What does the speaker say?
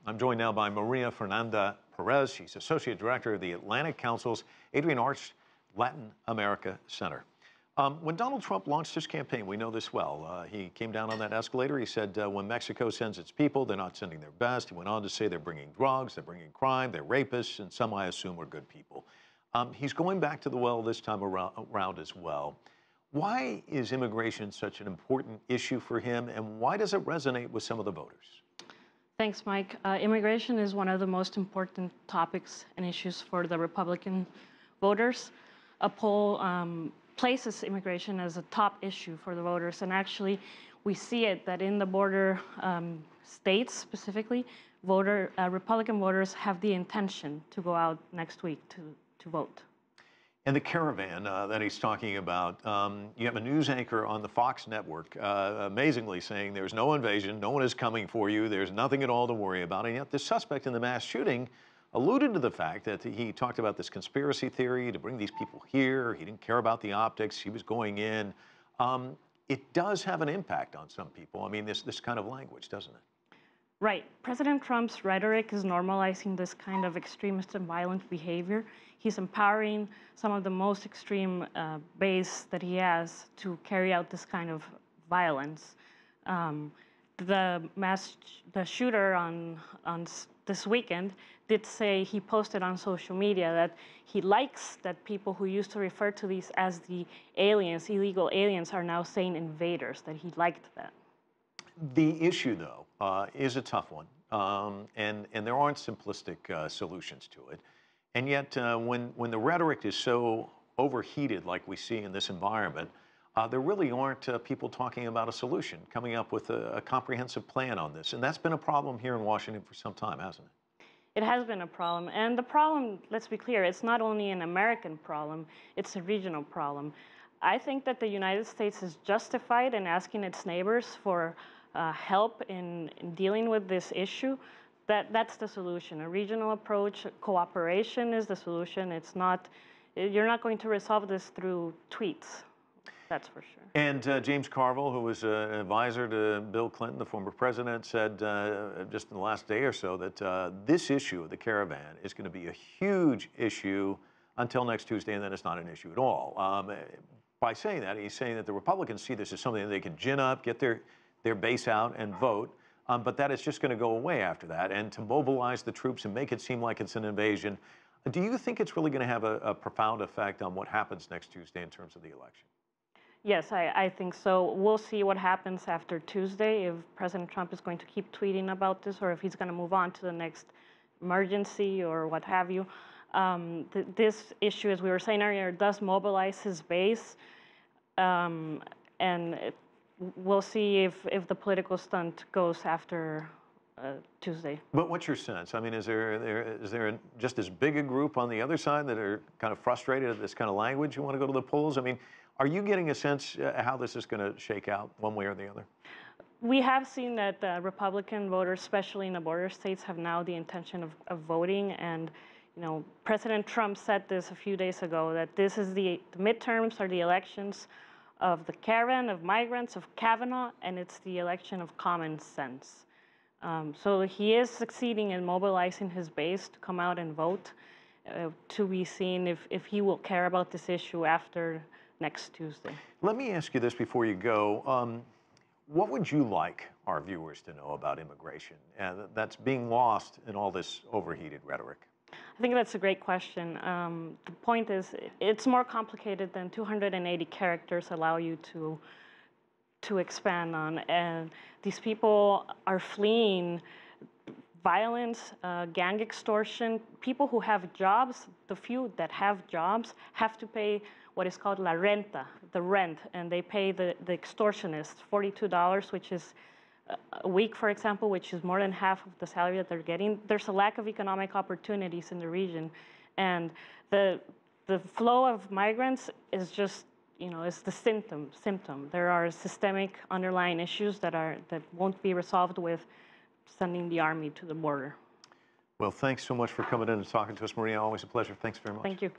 I'm joined now by Maria Fernanda Perez. She's Associate Director of the Atlantic Council's Adrienne Arsht Latin America Center. When Donald Trump launched his campaign, we know this well. He came down on that escalator. He said, when Mexico sends its people, they're not sending their best. He went on to say they're bringing drugs, they're bringing crime, they're rapists, and some, I assume, are good people. He's going back to the well this time around as well. Why is immigration such an important issue for him, and why does it resonate with some of the voters? Thanks, Mike. Immigration is one of the most important topics and issues for the Republican voters. A poll places immigration as a top issue for the voters, and actually we see it that in the border states specifically, Republican voters have the intention to go out next week to vote. And the caravan that he's talking about, you have a news anchor on the Fox network amazingly saying there's no invasion, no one is coming for you, there's nothing at all to worry about. And yet the suspect in the mass shooting alluded to the fact that he talked about this conspiracy theory to bring these people here. He didn't care about the optics. He was going in. It does have an impact on some people. I mean, this kind of language, doesn't it? Right. President Trump's rhetoric is normalizing this kind of extremist and violent behavior. He's empowering some of the most extreme base that he has to carry out this kind of violence. The shooter on this weekend did say, he posted on social media that he likes that people who used to refer to these as the aliens, illegal aliens, are now saying invaders, that he liked that. The issue, though, is a tough one, and there aren't simplistic solutions to it. And yet, when the rhetoric is so overheated like we see in this environment, there really aren't people talking about a solution, coming up with a comprehensive plan on this. And that's been a problem here in Washington for some time, hasn't it? It has been a problem. And the problem, let's be clear, it's not only an American problem, it's a regional problem. I think that the United States is justified in asking its neighbors for help in dealing with this issue. That's the solution. A regional approach, cooperation is the solution. It's not, you're not going to resolve this through tweets. That's for sure. And James Carville, who was an advisor to Bill Clinton, the former president, said just in the last day or so that this issue of the caravan is going to be a huge issue until next Tuesday, and then it's not an issue at all. By saying that, he's saying that the Republicans see this as something that they can gin up, get their base out and vote, but that it's just going to go away after that, and to mobilize the troops and make it seem like it's an invasion. Do you think it's really going to have a profound effect on what happens next Tuesday in terms of the election? Yes, I think so. We'll see what happens after Tuesday, if President Trump is going to keep tweeting about this or if he's going to move on to the next emergency or what have you. This issue, as we were saying earlier, does mobilize his base, and we'll see if the political stunt goes after Tuesday. But what's your sense? I mean, is there just as big a group on the other side that are kind of frustrated at this kind of language who want to go to the polls? I mean, are you getting a sense how this is going to shake out one way or the other? We have seen that Republican voters, especially in the border states, have now the intention of voting. And, you know, President Trump said this a few days ago, that this is the midterms are the elections of the caravan, of migrants, of Kavanaugh, and it's the election of common sense. So he is succeeding in mobilizing his base to come out and vote, to be seen if he will care about this issue after next Tuesday. Let me ask you this before you go. What would you like our viewers to know about immigration that's being lost in all this overheated rhetoric? I think that's a great question. The point is, it's more complicated than 280 characters allow you to expand on. And these people are fleeing violence, gang extortion. People who have jobs, the few that have jobs, have to pay what is called la renta, the rent, and they pay the extortionists $42, which is a week, for example, which is more than half of the salary that they're getting. There's a lack of economic opportunities in the region, and the flow of migrants is just, you know, it's the symptom. There are systemic underlying issues that won't be resolved with sending the army to the border. Well, thanks so much for coming in and talking to us, Maria. Always a pleasure. Thanks very much. Thank you.